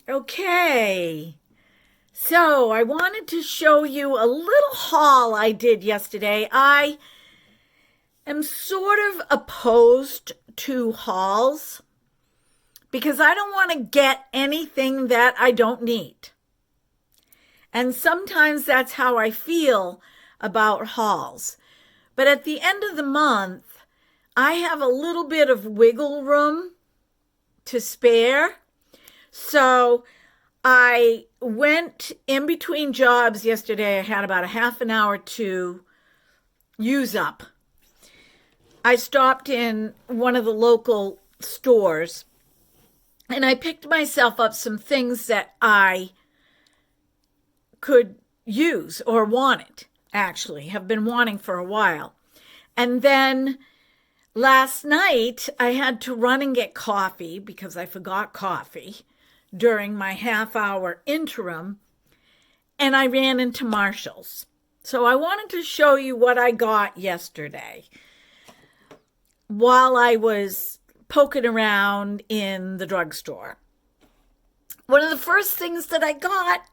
Okay, so I wanted to show you a little haul I did yesterday. I am sort of opposed to hauls because I don't want to get anything that I don't need. And sometimes that's how I feel about hauls. But at the end of the month, I have a little bit of wiggle room to spare. So I went in between jobs yesterday. I had about a half an hour to use up. I stopped in one of the local stores and I picked myself up some things that I could use or wanted, actually, have been wanting for a while. And then last night I had to run and get coffee because I forgot coffee during my half-hour interim, and I ran into Marshall's. So I wanted to show you what I got yesterday while I was poking around in the drugstore. One of the first things that I got,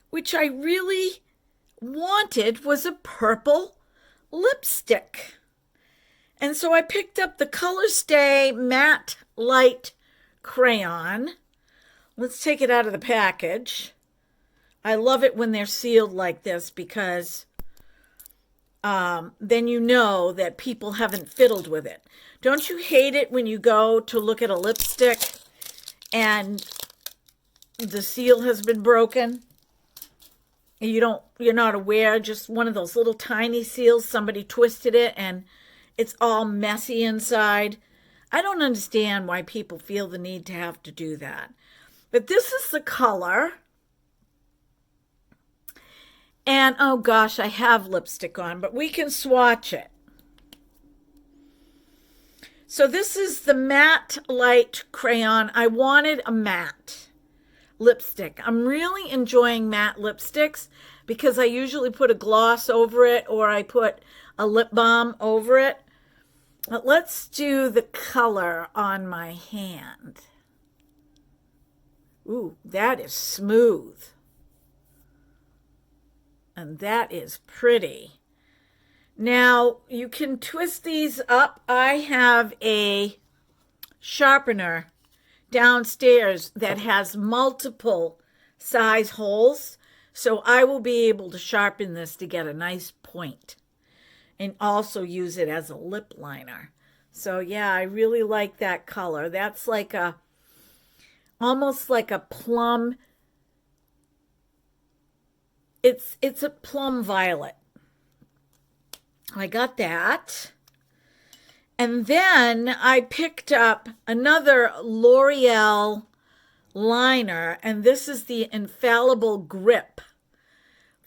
which I really wanted, was a purple lipstick. And so I picked up the Color Stay Matte Light Crayon. Let's take it out of the package. I love it when they're sealed like this because then you know that people haven't fiddled with it. Don't you hate it when you go to look at a lipstick and the seal has been broken? You're not aware, just one of those little tiny seals, somebody twisted it and it's all messy inside. I don't understand why people feel the need to have to do that. But this is the color. And oh gosh, I have lipstick on, but we can swatch it. So this is the Matte Light Crayon. I wanted a matte lipstick. I'm really enjoying matte lipsticks because I usually put a gloss over it or I put a lip balm over it. But let's do the color on my hand. Ooh, that is smooth. And that is pretty. Now, you can twist these up. I have a sharpener downstairs that has multiple size holes. So I will be able to sharpen this to get a nice point and also use it as a lip liner. So yeah, I really like that color. That's like almost like a plum. It's a plum violet. I got that. And then I picked up another L'Oreal liner, and this is the Infallible Grip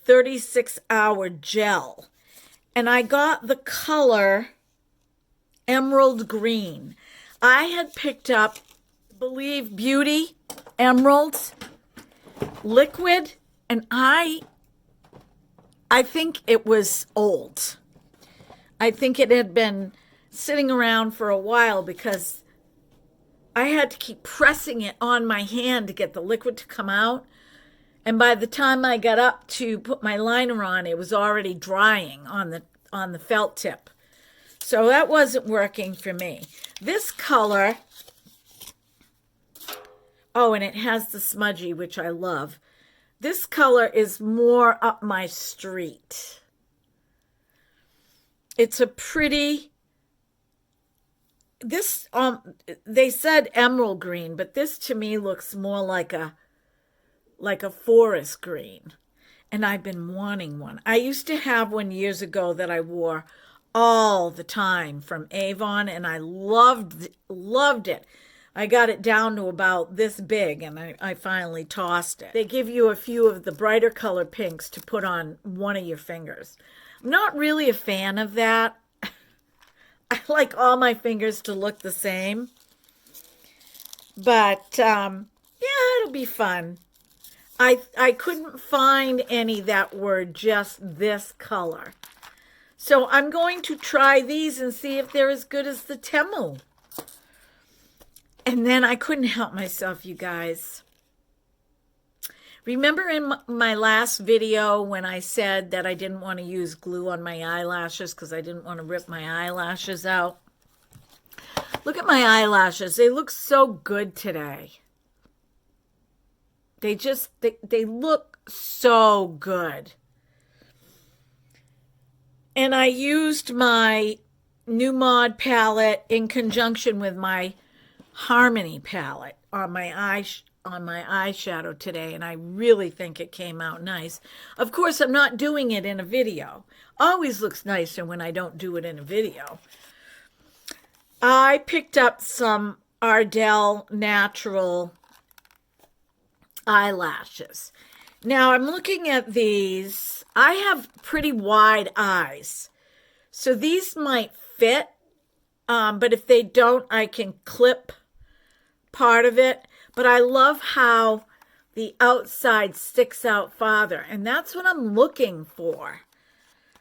36-hour gel. And I got the color emerald green. I had picked up, I believe, Beauty Emeralds liquid, and I think it was old. I think it had been sitting around for a while because I had to keep pressing it on my hand to get the liquid to come out. And by the time I got up to put my liner on, it was already drying on the felt tip. So that wasn't working for me. This color, oh, and it has the smudgy, which I love. This color is more up my street. It's a pretty, this, they said emerald green, but this to me looks more like a forest green. And I've been wanting one. I used to have one years ago that I wore all the time from Avon, and I loved it. I got it down to about this big, and I finally tossed it. They give you a few of the brighter color pinks to put on one of your fingers. I'm not really a fan of that. I like all my fingers to look the same. But, yeah, it'll be fun. I couldn't find any that were just this color. So I'm going to try these and see if they're as good as the Temu. And then I couldn't help myself, you guys. Remember in my last video when I said that I didn't want to use glue on my eyelashes because I didn't want to rip my eyelashes out? Look at my eyelashes. They look so good today. They look so good. And I used my new Mod palette in conjunction with my Harmony palette on my eyeshadow today, and I really think it came out nice. Of course, I'm not doing it in a video. Always looks nicer when I don't do it in a video. I picked up some Ardell Natural eyelashes. Now I'm looking at these. I have pretty wide eyes, so these might fit, but if they don't, I can clip part of it. But I love how the outside sticks out farther, and that's what I'm looking for.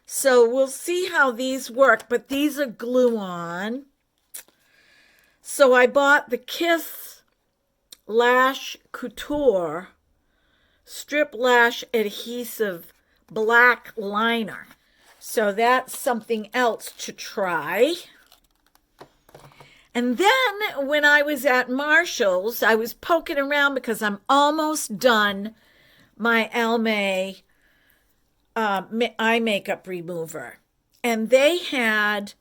So we'll see how these work, but these are glue-on. So I bought the Kiss Lash Couture Strip Lash Adhesive Black Liner. So that's something else to try. And then when I was at Marshall's, I was poking around because I'm almost done my Almay eye makeup remover. And they had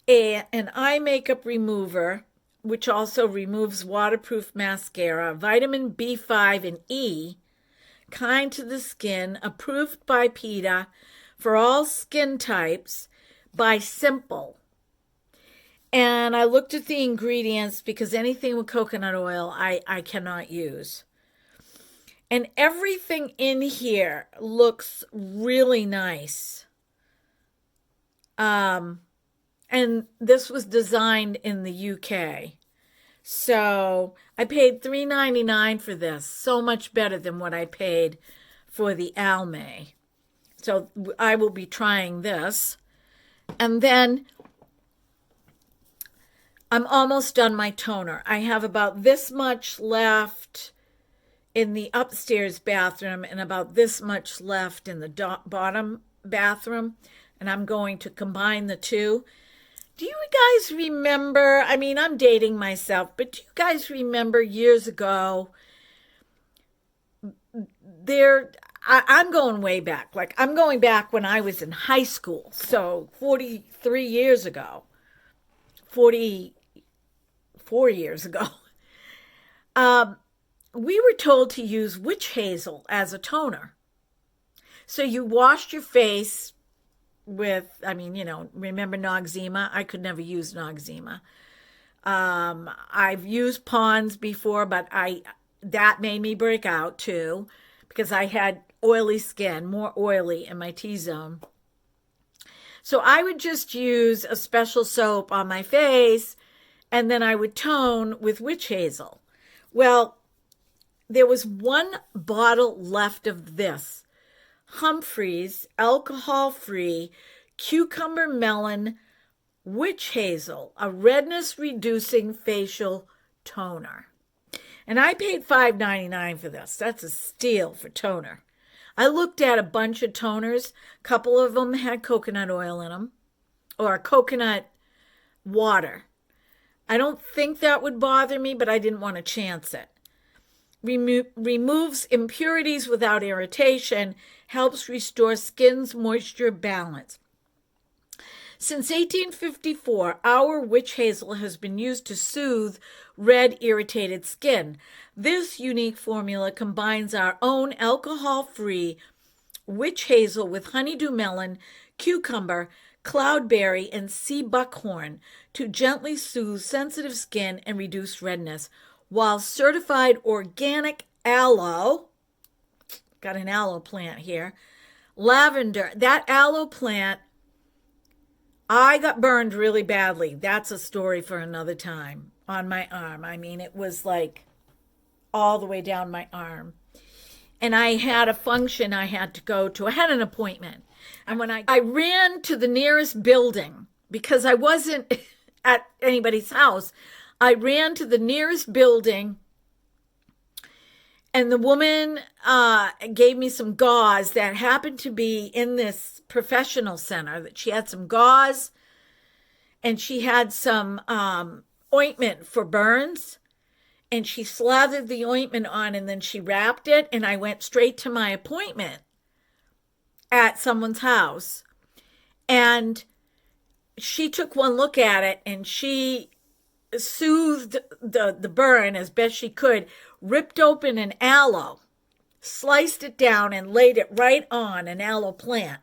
an eye makeup remover, which also removes waterproof mascara, vitamin B5 and E, kind to the skin, approved by PETA for all skin types by Simple. And I looked at the ingredients because anything with coconut oil I cannot use. And everything in here looks really nice. And this was designed in the UK. So I paid $3.99 for this. So much better than what I paid for the Almay. So I will be trying this. And then I'm almost done my toner. I have about this much left in the upstairs bathroom and about this much left in the bottom bathroom. And I'm going to combine the two. Do you guys remember, I mean, I'm dating myself, but do you guys remember years ago, I'm going way back. Like, I'm going back when I was in high school. So 43 years ago, 44 years ago, we were told to use witch hazel as a toner. So you washed your face with, remember Noxzema? I could never use Noxzema. I've used Pond's before, but that made me break out too because I had oily skin, more oily in my T-zone. So I would just use a special soap on my face and then I would tone with witch hazel. Well, there was one bottle left of this Humphreys alcohol-free cucumber melon witch hazel, a redness-reducing facial toner. And I paid $5.99 for this. That's a steal for toner. I looked at a bunch of toners. A couple of them had coconut oil in them or coconut water. I don't think that would bother me, but I didn't want to chance it. Removes impurities without irritation, helps restore skin's moisture balance. Since 1854, our witch hazel has been used to soothe red, irritated skin. This unique formula combines our own alcohol-free witch hazel with honeydew melon, cucumber, cloudberry, and sea buckhorn to gently soothe sensitive skin and reduce redness, while certified organic aloe, got an aloe plant here, lavender, that aloe plant, I got burned really badly. That's a story for another time on my arm. I mean, it was like all the way down my arm. And I had a function I had to go to. I had an appointment. And when I ran to the nearest building, because I wasn't at anybody's house, I ran to the nearest building And the woman gave me some gauze that happened to be in this professional center, that she had some gauze and she had some ointment for burns. And she slathered the ointment on and then she wrapped it. And I went straight to my appointment at someone's house. And she took one look at it and she soothed the burn as best she could, ripped open an aloe, sliced it down and laid it right on an aloe plant.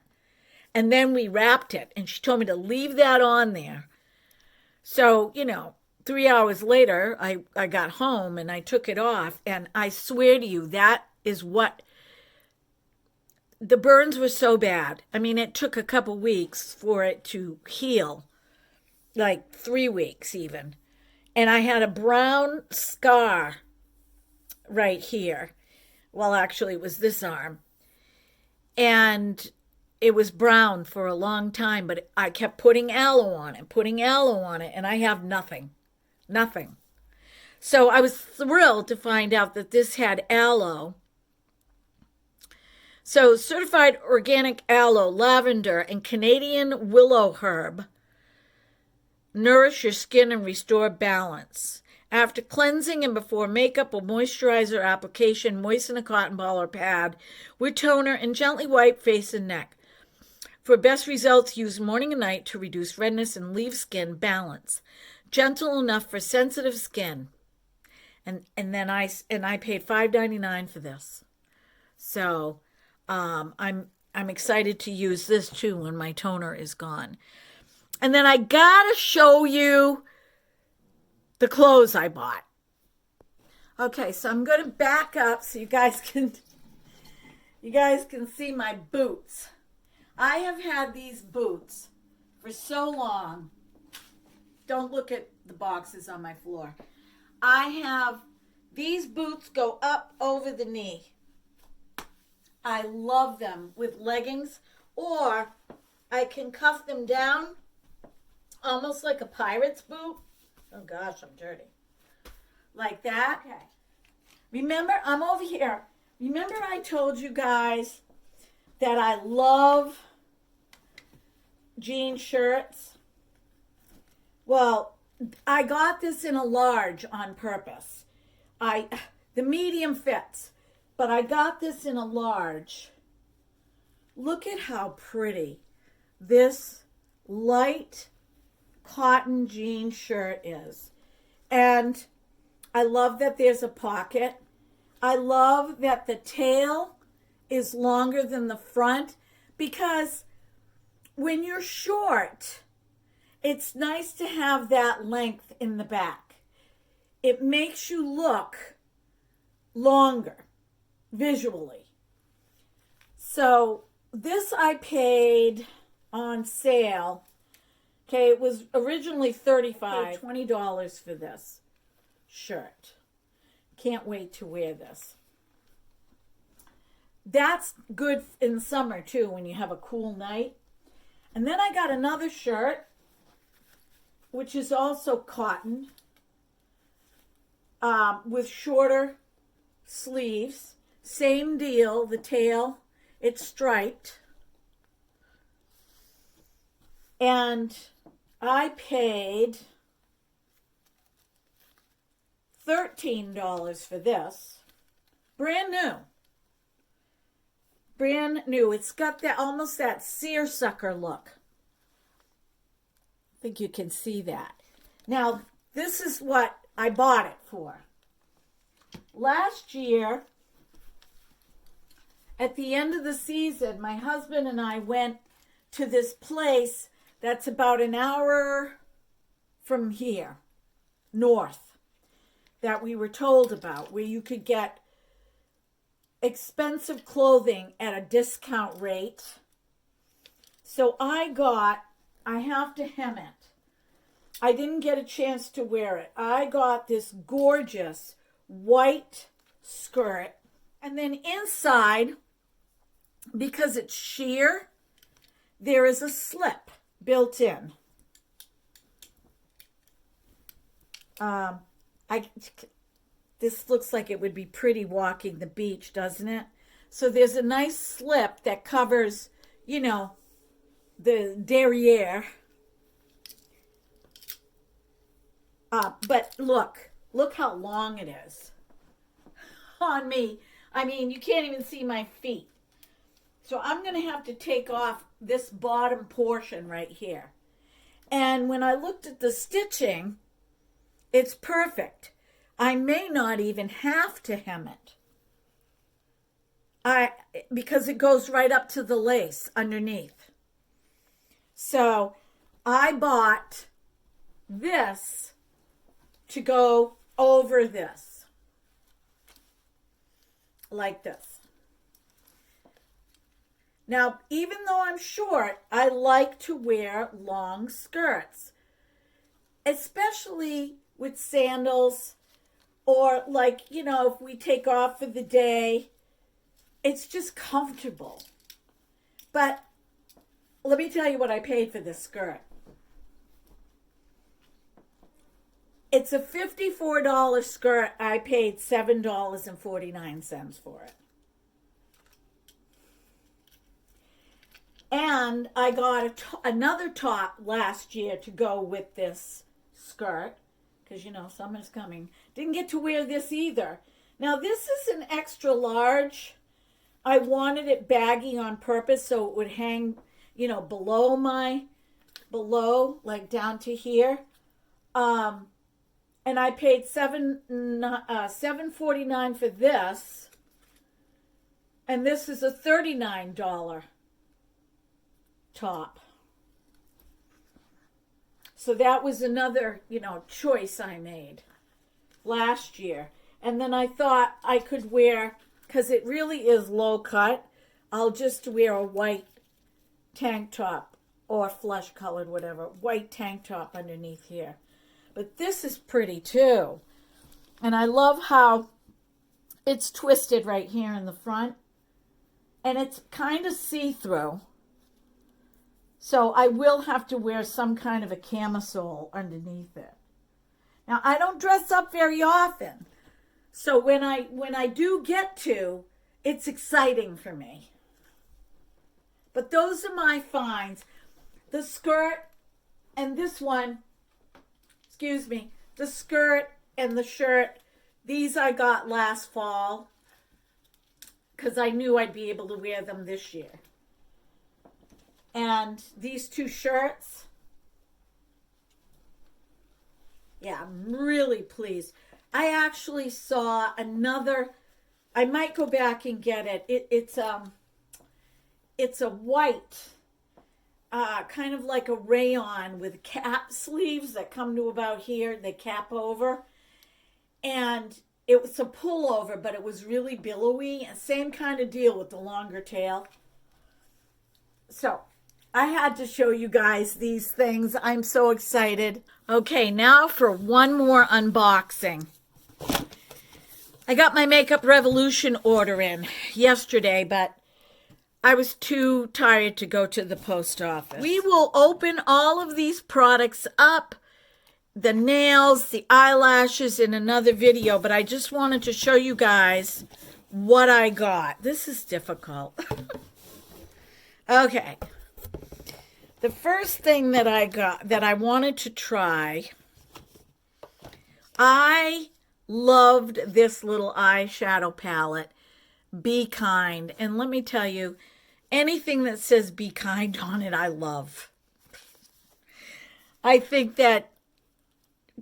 And then we wrapped it. And she told me to leave that on there. So, 3 hours later, I got home and I took it off. And I swear to you, that is what, the burns were so bad. I mean, it took a couple weeks for it to heal, like 3 weeks even. And I had a brown scar right here. Well, actually, it was this arm. And it was brown for a long time, but I kept putting aloe on it, and I have nothing. Nothing. So I was thrilled to find out that this had aloe. So certified organic aloe, lavender, and Canadian willow herb nourish your skin and restore balance. After cleansing and before makeup or moisturizer application, moisten a cotton ball or pad with toner and gently wipe face and neck. For best results, use morning and night to reduce redness and leave skin balance. Gentle enough for sensitive skin. And then I paid $5.99 for this. So I'm excited to use this too when my toner is gone. And then I gotta show you the clothes I bought. Okay, so I'm gonna back up so you guys can see my boots. I have had these boots for so long. Don't look at the boxes on my floor. These boots go up over the knee. I love them with leggings, or I can cuff them down almost like a pirate's boot. Oh gosh, I'm dirty. Like that. Okay. Remember, I'm over here. Remember I told you guys that I love jean shirts? Well, I got this in a large on purpose. The medium fits, but I got this in a large. Look at how pretty this light cotton jean shirt is. And I love that there's a pocket. I love that the tail is longer than the front, because when you're short, it's nice to have that length in the back. It makes you look longer visually. So this I paid on sale. Okay, it was originally $35, $20 for this shirt. Can't wait to wear this. That's good in summer too, when you have a cool night. And then I got another shirt, which is also cotton, with shorter sleeves. Same deal, the tail, it's striped. And I paid $13 for this. Brand new. Brand new. It's got that almost that seersucker look. I think you can see that. Now, this is what I bought it for. Last year, at the end of the season, my husband and I went to this place that's about an hour from here, north, that we were told about, where you could get expensive clothing at a discount rate. So I have to hem it. I didn't get a chance to wear it. I got this gorgeous white skirt. And then inside, because it's sheer, there is a slip built in. This looks like it would be pretty walking the beach, doesn't it? So there's a nice slip that covers, you know, the derriere. But look how long it is on me. I mean, you can't even see my feet. So I'm going to have to take off this bottom portion right here. And when I looked at the stitching, it's perfect. I may not even have to hem it. Because it goes right up to the lace underneath. So I bought this to go over this. Like this. Now, even though I'm short, I like to wear long skirts. Especially with sandals or like, you know, if we take off for the day. It's just comfortable. But let me tell you what I paid for this skirt. It's a $54 skirt. I paid $7.49 for it. And I got another top last year to go with this skirt. Because, you know, summer's coming. Didn't get to wear this either. Now, this is an extra large. I wanted it baggy on purpose so it would hang, you know, below, like down to here. And I paid $7.49 for this. And this is a $39 top. So that was another, you know, choice I made last year. And then I thought I could wear, because it really is low cut, I'll just wear a white tank top or flesh colored, whatever, white tank top underneath here. But this is pretty too. And I love how it's twisted right here in the front. And it's kind of see-through. So I will have to wear some kind of a camisole underneath it. Now, I don't dress up very often. So when I do get to, it's exciting for me. But those are my finds. The skirt and this one, the skirt and the shirt, these I got last fall because I knew I'd be able to wear them this year. And these two shirts, yeah, I'm really pleased. I actually saw another, I might go back and get it. It's a white, kind of like a rayon with cap sleeves that come to about here. They cap over. And it was a pullover, but it was really billowy. Same kind of deal with the longer tail. So I had to show you guys these things. I'm so excited. Okay, now for one more unboxing. I got my Makeup Revolution order in yesterday, but I was too tired to go to the post office. We will open all of these products up, the nails, the eyelashes, in another video, but I just wanted to show you guys what I got. This is difficult. Okay. The first thing that I got that I wanted to try, I loved this little eyeshadow palette, Be Kind. And let me tell you, anything that says Be Kind on it, I love. I think that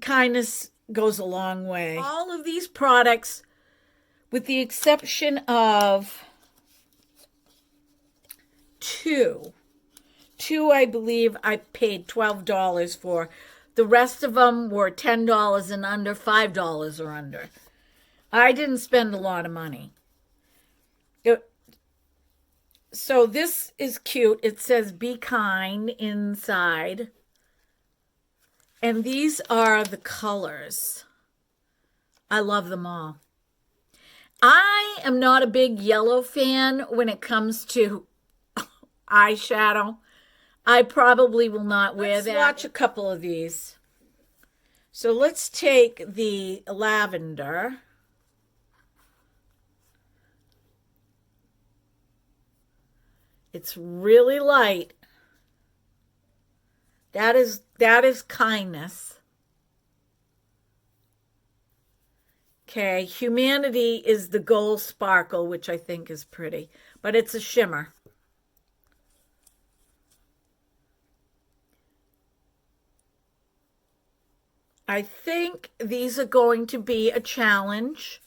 kindness goes a long way. All of these products, with the exception of two, I believe I paid $12 for. The rest of them were $10 and under, $5 or under. I didn't spend a lot of money. So this is cute. It says Be Kind inside. And these are the colors. I love them all. I am not a big yellow fan when it comes to eyeshadow. I probably will not wear that. Let's watch a couple of these. So let's take the lavender. It's really light. That is kindness. Okay, Humanity is the gold sparkle, which I think is pretty, but it's a shimmer. I think these are going to be a challenge.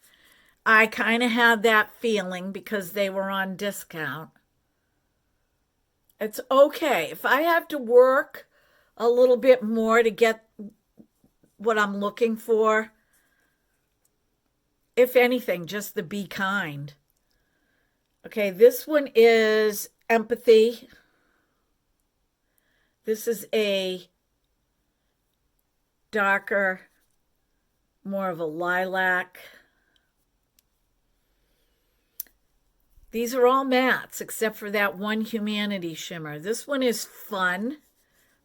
I kind of had that feeling because they were on discount. It's okay. If I have to work a little bit more to get what I'm looking for, if anything, just the be kind. Okay, this one is empathy. This is a darker, more of a lilac. These are all mattes except for that one Humanity shimmer. This one is fun.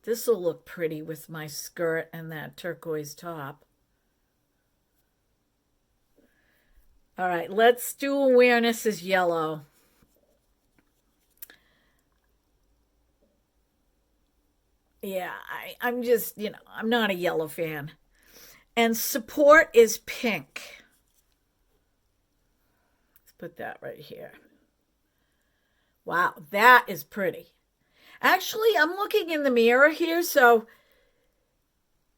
This will look pretty with my skirt and that turquoise top. All right, let's do Awareness as yellow. Yeah, I'm just, I'm not a yellow fan. And Support is pink. Let's put that right here. Wow, that is pretty. Actually, I'm looking in the mirror here, so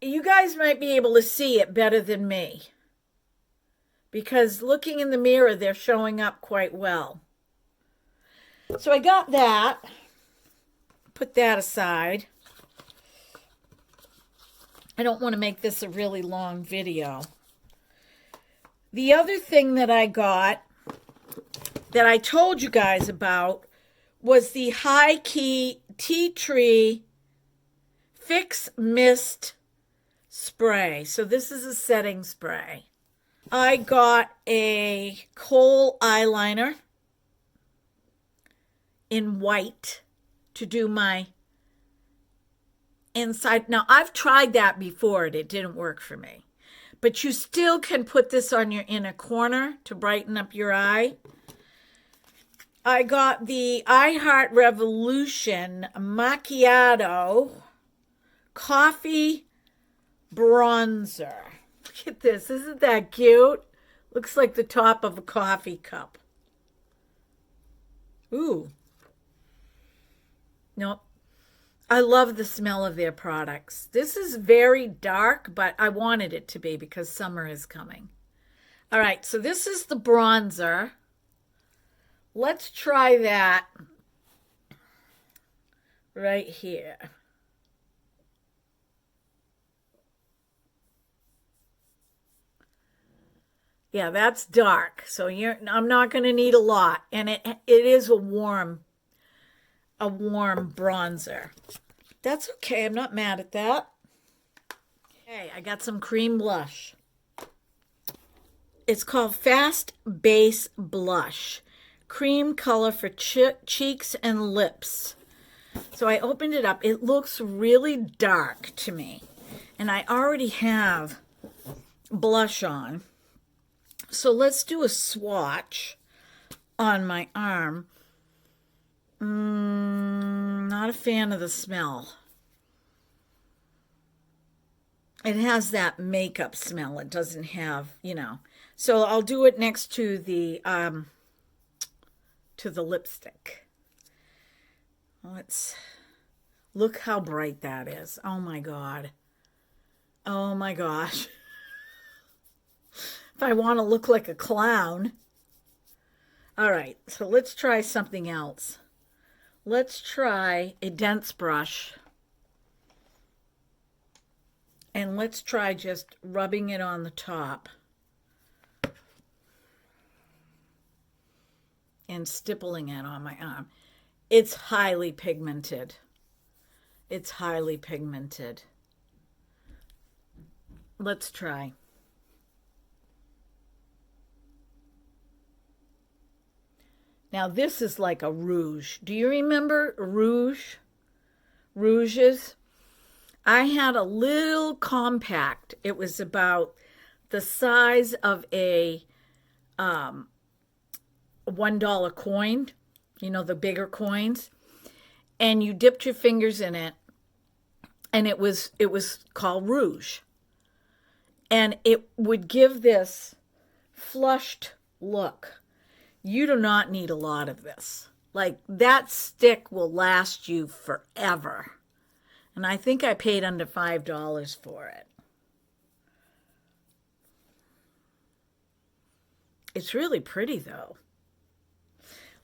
you guys might be able to see it better than me. Because looking in the mirror, they're showing up quite well. So I got that. Put that aside. I don't want to make this a really long video. The other thing that I got that I told you guys about was the High Key Tea Tree Fix Mist Spray. So this is a setting spray. I got a kohl eyeliner in white to do my inside. Now, I've tried that before and it didn't work for me. But you still can put this on your inner corner to brighten up your eye. I got the I Heart Revolution Macchiato Coffee Bronzer. Look at this. Isn't that cute? Looks like the top of a coffee cup. Ooh. Nope. I love the smell of their products. This is very dark, but I wanted it to be because summer is coming. All right, so this is the bronzer. Let's try that right here. Yeah, that's dark. So I'm not going to need a lot. And it is a warm bronzer. That's okay. I'm not mad at that. Okay, I got some cream blush. It's called Fast Base Blush. Cream color for cheeks and lips. So I opened it up. It looks really dark to me. And I already have blush on. So let's do a swatch on my arm. Not a fan of the smell. It has that makeup smell. It doesn't have, So I'll do it next to the lipstick. Let's look how bright that is. Oh my God. Oh my gosh. If I want to look like a clown. All right, so let's try something else. Let's try a dense brush. And let's try just rubbing it on the top. And stippling it on my arm. It's highly pigmented. It's highly pigmented. Let's try. Now this is like a rouge. Do you remember rouge? Rouges? I had a little compact. It was about the size of a $1 coin. The bigger coins. and you dipped your fingers in it, and it was called Rouge. And it would give this flushed look. You do not need a lot of this. Like, that stick will last you forever. And I think I paid under $5 for it. It's really pretty, though.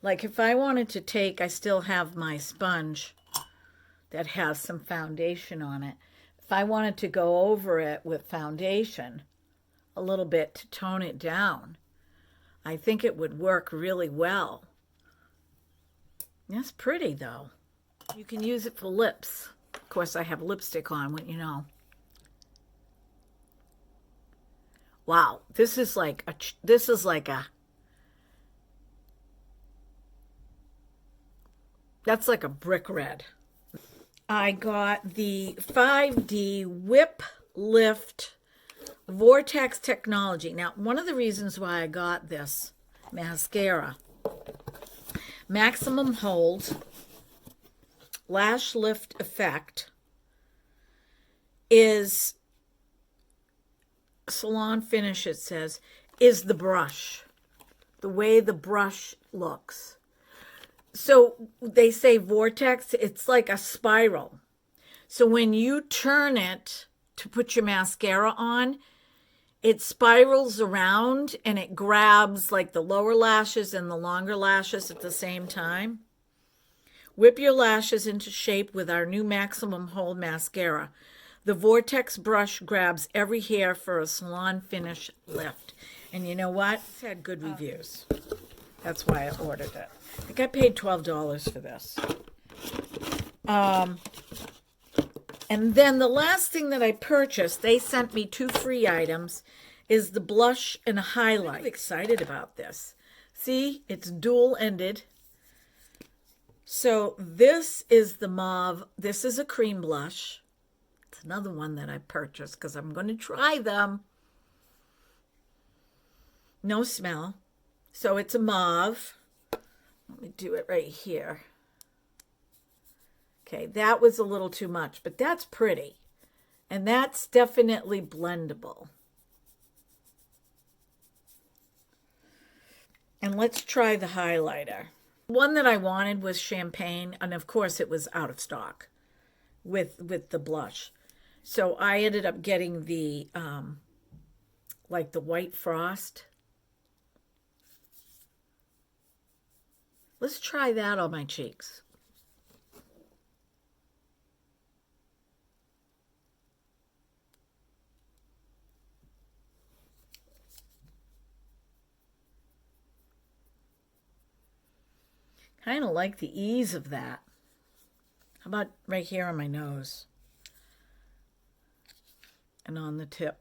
Like, if I wanted to take, I still have my sponge that has some foundation on it. If I wanted to go over it with foundation a little bit to tone it down, I think it would work really well. That's pretty, though. You can use it for lips. Of course, I have lipstick on, wouldn't you know? Wow, this is like a that's like a brick red. I got the 5D Whip Lift Vortex Technology. Now, one of the reasons why I got this mascara, maximum hold, lash lift effect, is salon finish, it says, is the brush, the way the brush looks. So they say vortex, it's like a spiral. So when you turn it to put your mascara on, it spirals around and it grabs like the lower lashes and the longer lashes at the same time. Whip your lashes into shape with our new Maximum Hold mascara. The Vortex brush grabs every hair for a salon finish lift. And you know what? It's had good reviews. That's why I ordered it. I think I paid $12 for this. And then the last thing that I purchased, they sent me 2 free items, is the blush and highlight. I'm really excited about this. See, it's dual-ended. So this is the mauve. This is a cream blush. It's another one that I purchased because I'm going to try them. No smell. So it's a mauve. Let me do it right here. Okay, that was a little too much, but that's pretty. And that's definitely blendable. And let's try the highlighter. One that I wanted was champagne, and of course it was out of stock with the blush. So I ended up getting the like the white frost. Let's try that on my cheeks. Kind of like the ease of that. How about right here on my nose? And on the tip.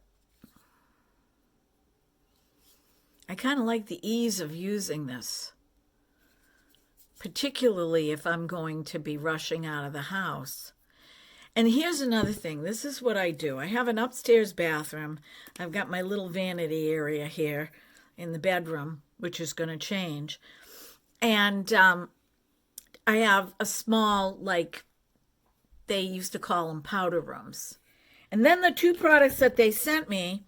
I kind of like the ease of using this. Particularly if I'm going to be rushing out of the house. And here's another thing. This is what I do. I have an upstairs bathroom. I've got my little vanity area here in the bedroom, which is going to change. And I have a small, like, they used to call them powder rooms. And then the 2 products that they sent me,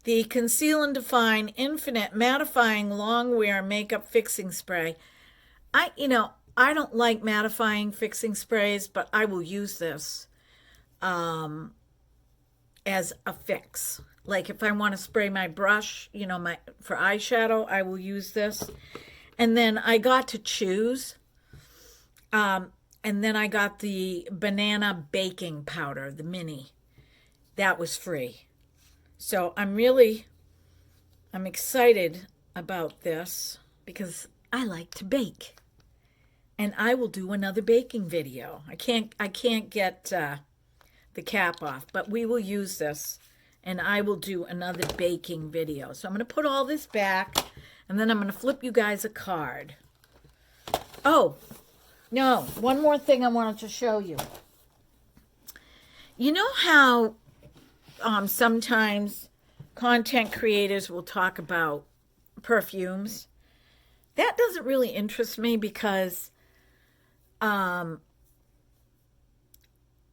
the Conceal and Define Infinite Mattifying Long Wear Makeup Fixing Spray. I don't like mattifying fixing sprays, but I will use this as a fix. Like if I want to spray my brush, for eyeshadow, I will use this. And then I got to choose. And then I got the banana baking powder, the mini. That was free. So I'm excited about this because I like to bake. And I will do another baking video. I can't get the cap off, but we will use this and I will do another baking video. So I'm going to put all this back and then I'm going to flip you guys a card. Oh, no, one more thing I wanted to show you. You know how sometimes content creators will talk about perfumes? That doesn't really interest me because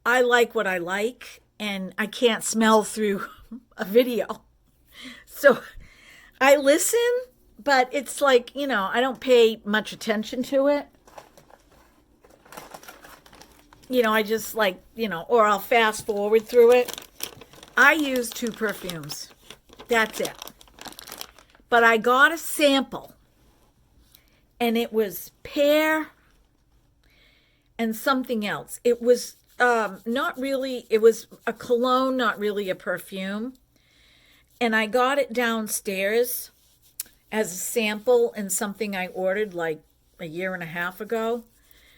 I like what I like, and I can't smell through a video. So I listen, but it's like, I don't pay much attention to it. I just like, or I'll fast forward through it. I use 2 perfumes. That's it. But I got a sample, and it was pear and something else. It was not really, it was a cologne, not really a perfume. And I got it downstairs as a sample in something I ordered like a year and a half ago.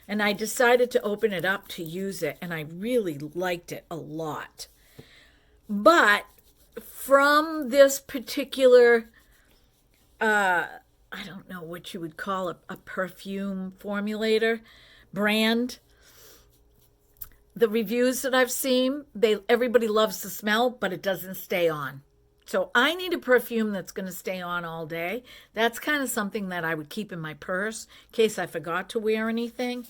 And I decided to open it up to use it, and I really liked it a lot. But from this particular, I don't know what you would call a perfume formulator brand, the reviews that I've seen, everybody loves the smell, but it doesn't stay on. So I need a perfume that's going to stay on all day. That's kind of something that I would keep in my purse in case I forgot to wear anything.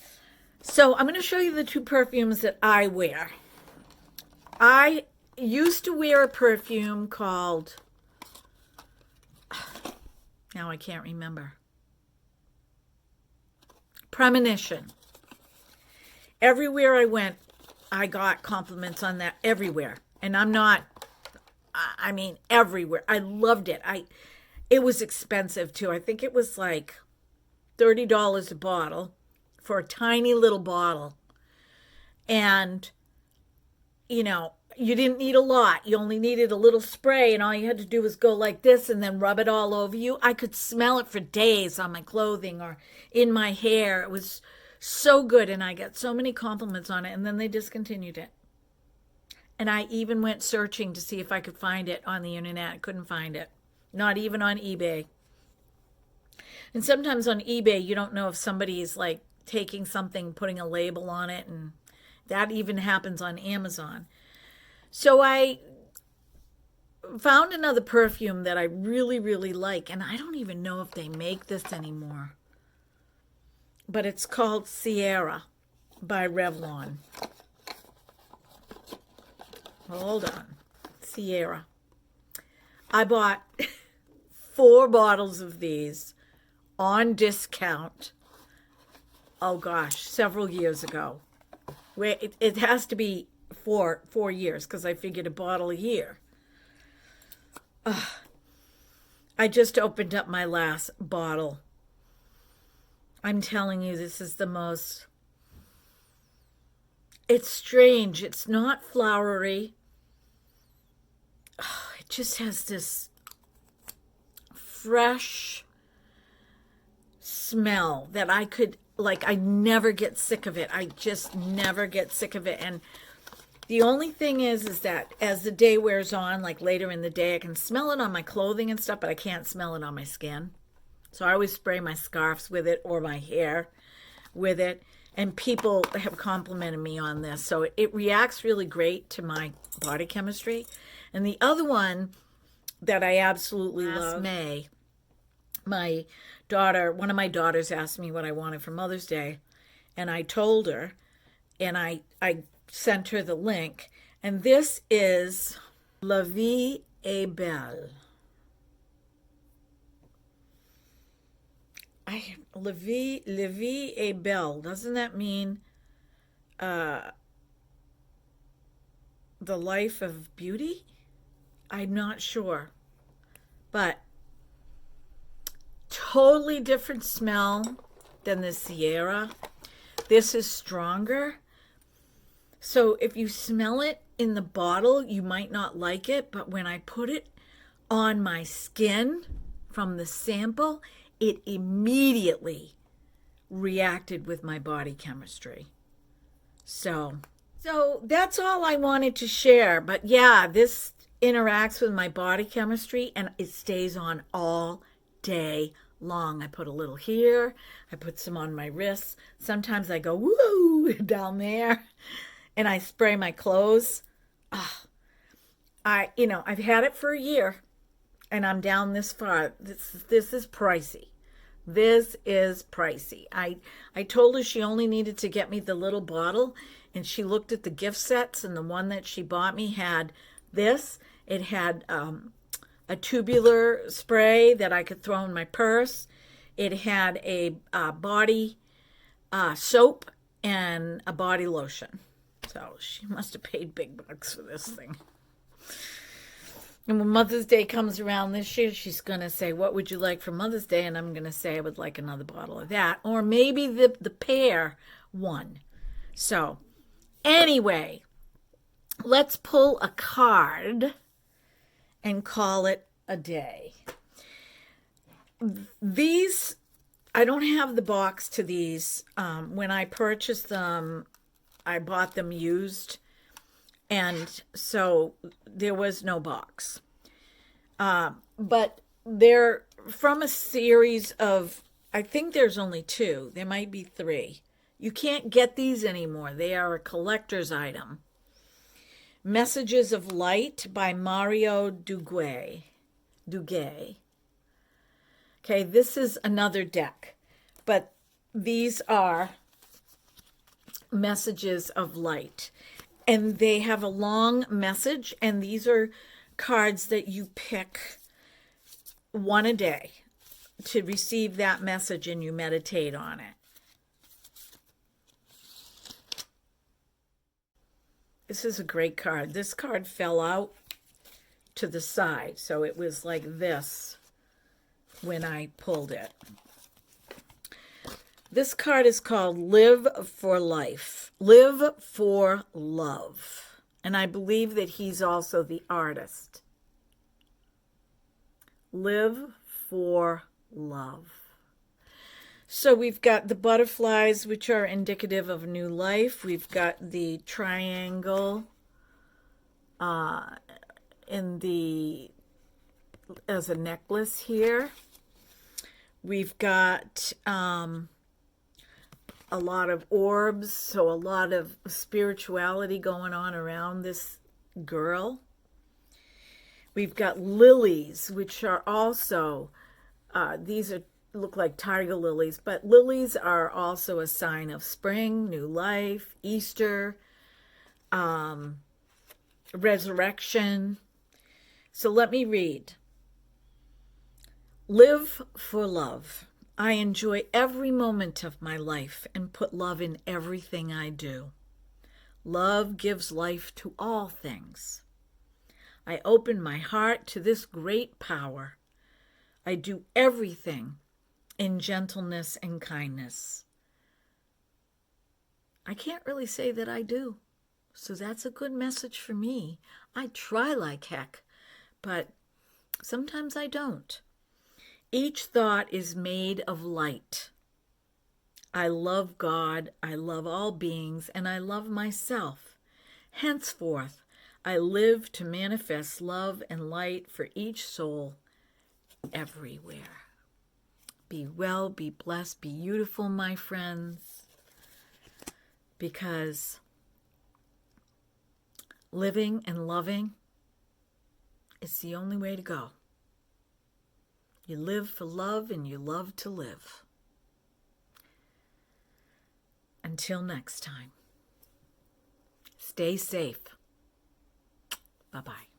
So I'm going to show you the 2 perfumes that I wear. I used to wear a perfume called, now I can't remember, Premonition. Everywhere I went, I got compliments on that everywhere. And everywhere. I loved it. It was expensive too. I think it was like $30 a bottle for a tiny little bottle. And, you didn't need a lot. You only needed a little spray, and all you had to do was go like this and then rub it all over you. I could smell it for days on my clothing or in my hair. It was so good, and I got so many compliments on it, and then they discontinued it. And I even went searching to see if I could find it on the internet. I couldn't find it. Not even on eBay. And sometimes on eBay, you don't know if somebody is like taking something, putting a label on it, and that even happens on Amazon. So I found another perfume that I really, really like, and I don't even know if they make this anymore. But it's called Sierra by Revlon. Hold on. Sierra. I bought 4 bottles of these on discount. Oh gosh, several years ago. Where it has to be 4 years, because I figured a bottle a year. I just opened up my last bottle. I'm telling you, this is the most... It's strange. It's not flowery. It just has this fresh smell that I never get sick of it. I just never get sick of it. And the only thing is that as the day wears on, like later in the day, I can smell it on my clothing and stuff, but I can't smell it on my skin. So I always spray my scarves with it or my hair with it. And people have complimented me on this. So it reacts really great to my body chemistry. And the other one that I absolutely love, May, one of my daughters asked me what I wanted for Mother's Day. And I told her, and I sent her the link. And this is La Vie est Belle. La vie est belle. Doesn't that mean the life of beauty? I'm not sure. But totally different smell than the Sierra. This is stronger. So if you smell it in the bottle, you might not like it. But when I put it on my skin from the sample, it immediately reacted with my body chemistry. So that's all I wanted to share. But yeah, this interacts with my body chemistry, and it stays on all day long. I put a little here. I put some on my wrists. Sometimes I go woo down there, and I spray my clothes. I've had it for a year, and I'm down this far. This is pricey. This is pricey. I told her she only needed to get me the little bottle, and she looked at the gift sets, and the one that she bought me had this. It had a tubular spray that I could throw in my purse. It had a body soap and a body lotion. So she must have paid big bucks for this thing. And when Mother's Day comes around this year, she's going to say, what would you like for Mother's Day? And I'm going to say I would like another bottle of that. Or maybe the pear one. So anyway, let's pull a card and call it a day. These, I don't have the box to these. When I purchased them, I bought them used. And so there was no box. But they're from a series of, I think there's only 2. There might be 3. You can't get these anymore. They are a collector's item. Messages of Light by Mario Duguay. Okay, this is another deck. But these are Messages of Light. And they have a long message, and these are cards that you pick one a day to receive that message, and you meditate on it. This is a great card. This card fell out to the side, so it was like this when I pulled it. This card is called Live for Life. Live for Love. And I believe that he's also the artist. Live for Love. So we've got the butterflies, which are indicative of new life. We've got the triangle as a necklace here. We've got a lot of orbs, so a lot of spirituality going on around this girl. We've got lilies, which are also, look like tiger lilies, but lilies are also a sign of spring, new life, Easter, resurrection. So let me read. Live for love. I enjoy every moment of my life and put love in everything I do. Love gives life to all things. I open my heart to this great power. I do everything in gentleness and kindness. I can't really say that I do, so that's a good message for me. I try like heck, but sometimes I don't. Each thought is made of light. I love God, I love all beings, and I love myself. Henceforth, I live to manifest love and light for each soul everywhere. Be well, be blessed, be beautiful, my friends, because living and loving is the only way to go. You live for love and you love to live. Until next time, stay safe. Bye-bye.